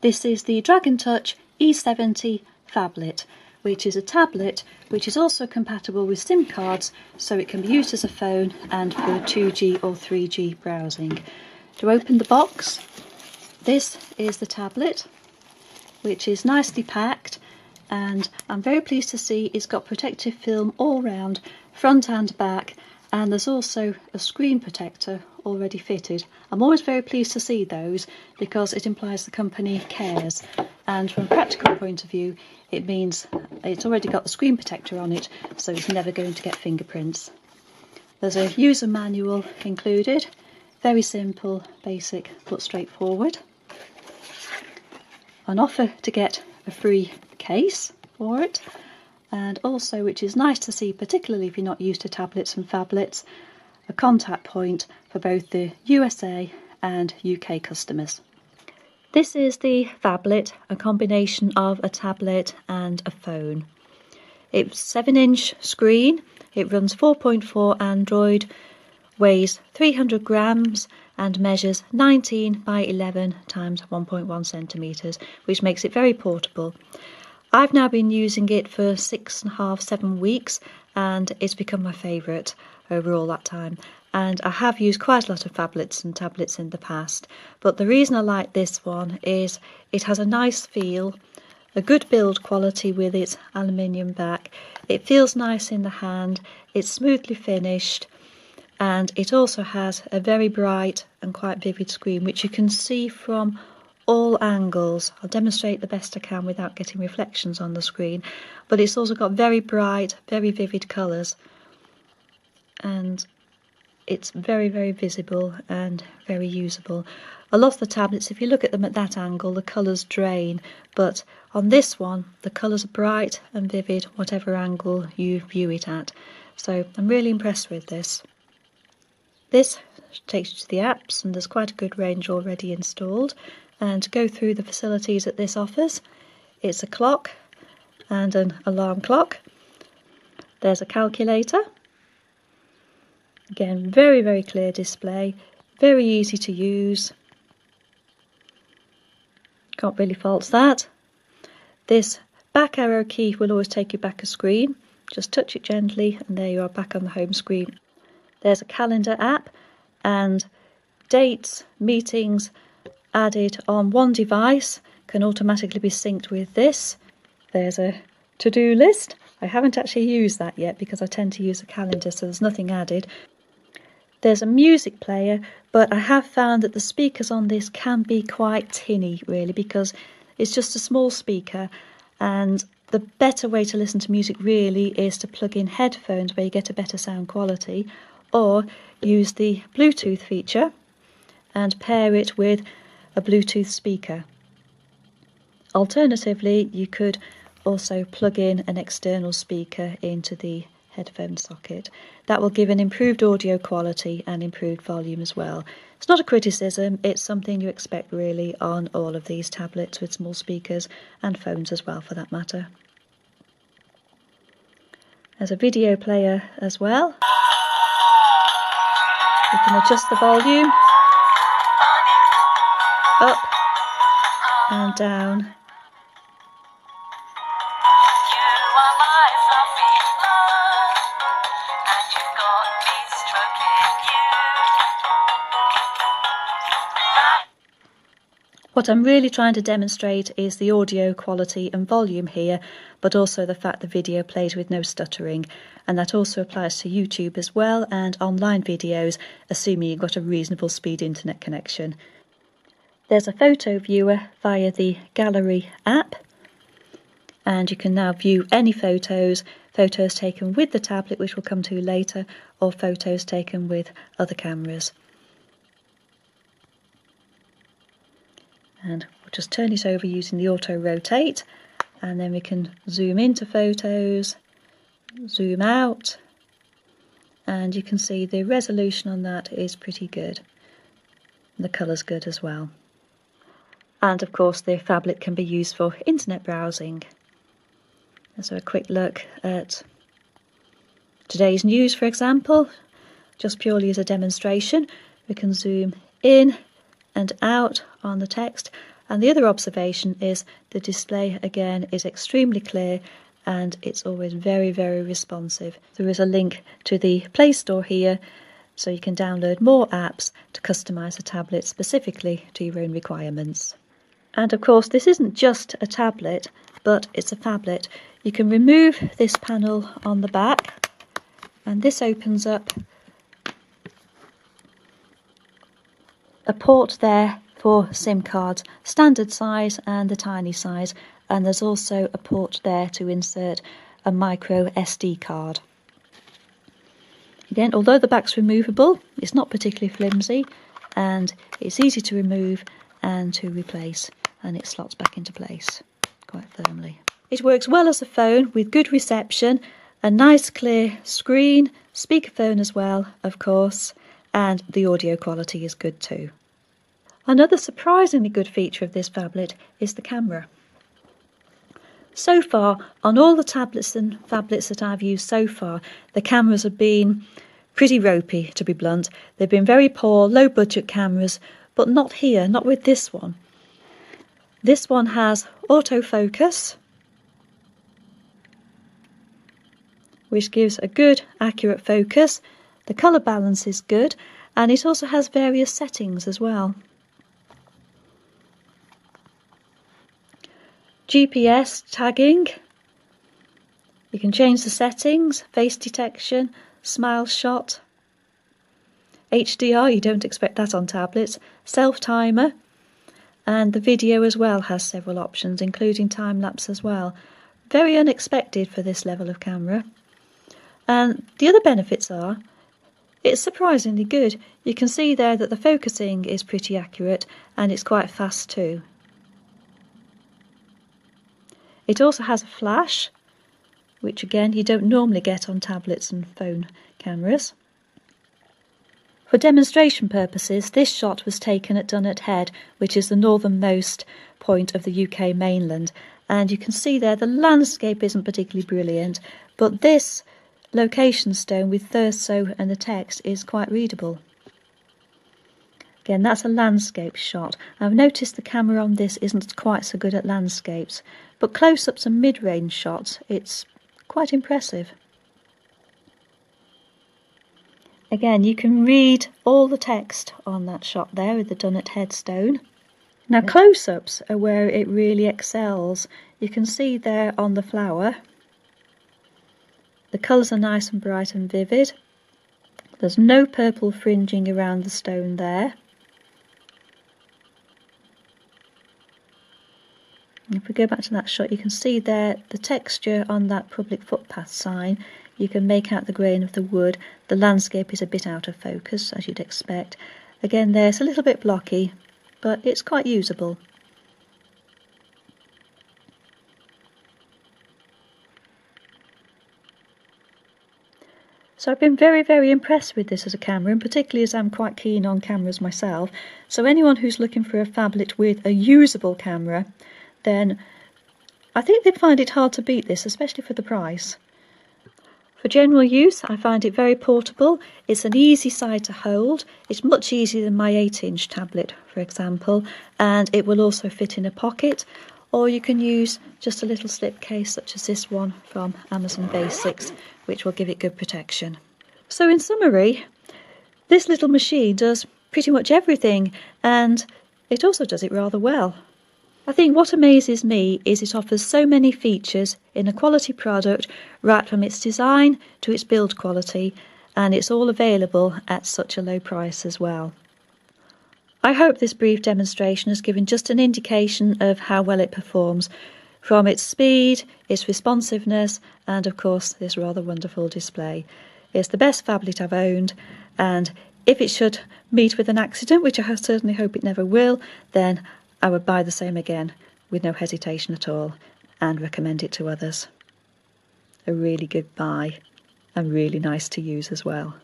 This is the DragonTouch e70 phablet, which is a tablet which is also compatible with SIM cards, so it can be used as a phone and for 2G or 3G browsing. To open the box, this is the tablet, which is nicely packed, and I'm very pleased to see it's got protective film all round, front and back, and there's also a screen protector already fitted. I'm always very pleased to see those because it implies the company cares, and from a practical point of view it means it's already got the screen protector on it, so it's never going to get fingerprints. There's a user manual included, very simple, basic but straightforward. An offer to get a free case for it, and also, which is nice to see, particularly if you're not used to tablets and phablets, a contact point for both the USA and UK customers. This is the phablet, a combination of a tablet and a phone. It's 7-inch screen, it runs 4.4 Android, weighs 300 grams and measures 19 by 11 times 1.1 centimetres, which makes it very portable. I've now been using it for 6.5–7 weeks, and it's become my favourite over all that time. And I have used quite a lot of phablets and tablets in the past, but the reason I like this one is it has a nice feel, a good build quality with its aluminium back. It feels nice in the hand, it's smoothly finished, and it also has a very bright and quite vivid screen which you can see from all angles. I'll demonstrate the best I can without getting reflections on the screen, but it's also got very bright, very vivid colours, and it's very, very visible and very usable. A lot of the tablets, if you look at them at that angle, the colours drain, but on this one the colours are bright and vivid whatever angle you view it at, so I'm really impressed with this. This takes you to the apps, and there's quite a good range already installed. And to go through the facilities that this offers, it's a clock and an alarm clock. There's a calculator. Again, very, very clear display, very easy to use. Can't really fault that. This back arrow key will always take you back a screen. Just touch it gently and there you are, back on the home screen. There's a calendar app, and dates, meetings added on one device can automatically be synced with this. There's a to-do list. I haven't actually used that yet because I tend to use a calendar, so there's nothing added. There's a music player, but I have found that the speakers on this can be quite tinny really, because it's just a small speaker, and the better way to listen to music really is to plug in headphones where you get a better sound quality, or use the Bluetooth feature and pair it with a Bluetooth speaker. Alternatively, you could also plug in an external speaker into the headphone socket. That will give an improved audio quality and improved volume as well. It's not a criticism, it's something you expect really on all of these tablets with small speakers, and phones as well for that matter. There's a video player as well. You can adjust the volume up and down. What I'm really trying to demonstrate is the audio quality and volume here, but also the fact the video plays with no stuttering, and that also applies to YouTube as well, and online videos, assuming you've got a reasonable speed internet connection. There's a photo viewer via the Gallery app, and you can now view any photos taken with the tablet, which we'll come to later, or photos taken with other cameras. And we'll just turn it over using the auto rotate, and then we can zoom into photos, zoom out, and you can see the resolution on that is pretty good. The colour's good as well. And of course the phablet can be used for internet browsing. So a quick look at today's news, for example, just purely as a demonstration. We can zoom in and out on the text. And the other observation is the display again is extremely clear and it's always very, very responsive. There is a link to the Play Store here, so you can download more apps to customise the tablet specifically to your own requirements. And of course this isn't just a tablet, but it's a phablet. You can remove this panel on the back and this opens up a port there for SIM cards, standard size and the tiny size, and there's also a port there to insert a micro SD card. Again, although the back's removable, it's not particularly flimsy and it's easy to remove and to replace, and it slots back into place quite firmly. It works well as a phone with good reception, a nice clear screen, speakerphone as well, of course, and the audio quality is good too. Another surprisingly good feature of this phablet is the camera. So far, on all the tablets and phablets that I've used so far, the cameras have been pretty ropey, to be blunt. They've been very poor, low budget cameras, but not here, not with this one. This one has autofocus, which gives a good, accurate focus. The colour balance is good, and it also has various settings as well. GPS tagging, you can change the settings, face detection, smile shot, HDR, you don't expect that on tablets, self-timer, and the video as well has several options, including time-lapse as well. Very unexpected for this level of camera. And the other benefits are, it's surprisingly good. You can see there that the focusing is pretty accurate and it's quite fast too. It also has a flash, which again you don't normally get on tablets and phone cameras. For demonstration purposes, this shot was taken at Dunnet Head, which is the northernmost point of the UK mainland, and you can see there the landscape isn't particularly brilliant, but this location stone with Thurso and the text is quite readable. Again, that's a landscape shot. I've noticed the camera on this isn't quite so good at landscapes, but close-ups and mid-range shots, it's quite impressive. Again, you can read all the text on that shot there with the Dunnet Head stone. Now, close-ups are where it really excels. You can see there on the flower, the colours are nice and bright and vivid. There's no purple fringing around the stone there. If we go back to that shot, you can see there the texture on that public footpath sign. You can make out the grain of the wood. The landscape is a bit out of focus, as you'd expect. Again, there it's a little bit blocky, but it's quite usable. So I've been very, very impressed with this as a camera, and particularly as I'm quite keen on cameras myself. So anyone who's looking for a phablet with a usable camera, then I think they'd find it hard to beat this, especially for the price. For general use, I find it very portable. It's an easy side to hold. It's much easier than my 8-inch tablet, for example, and it will also fit in a pocket, or you can use just a little slipcase such as this one from Amazon Basics, which will give it good protection. So in summary, this little machine does pretty much everything, and it also does it rather well. I think what amazes me is it offers so many features in a quality product, right from its design to its build quality, and it's all available at such a low price as well. I hope this brief demonstration has given just an indication of how well it performs, from its speed, its responsiveness, and of course this rather wonderful display. It's the best phablet I've owned, and if it should meet with an accident, which I certainly hope it never will, then I would buy the same again with no hesitation at all and recommend it to others. A really good buy and really nice to use as well.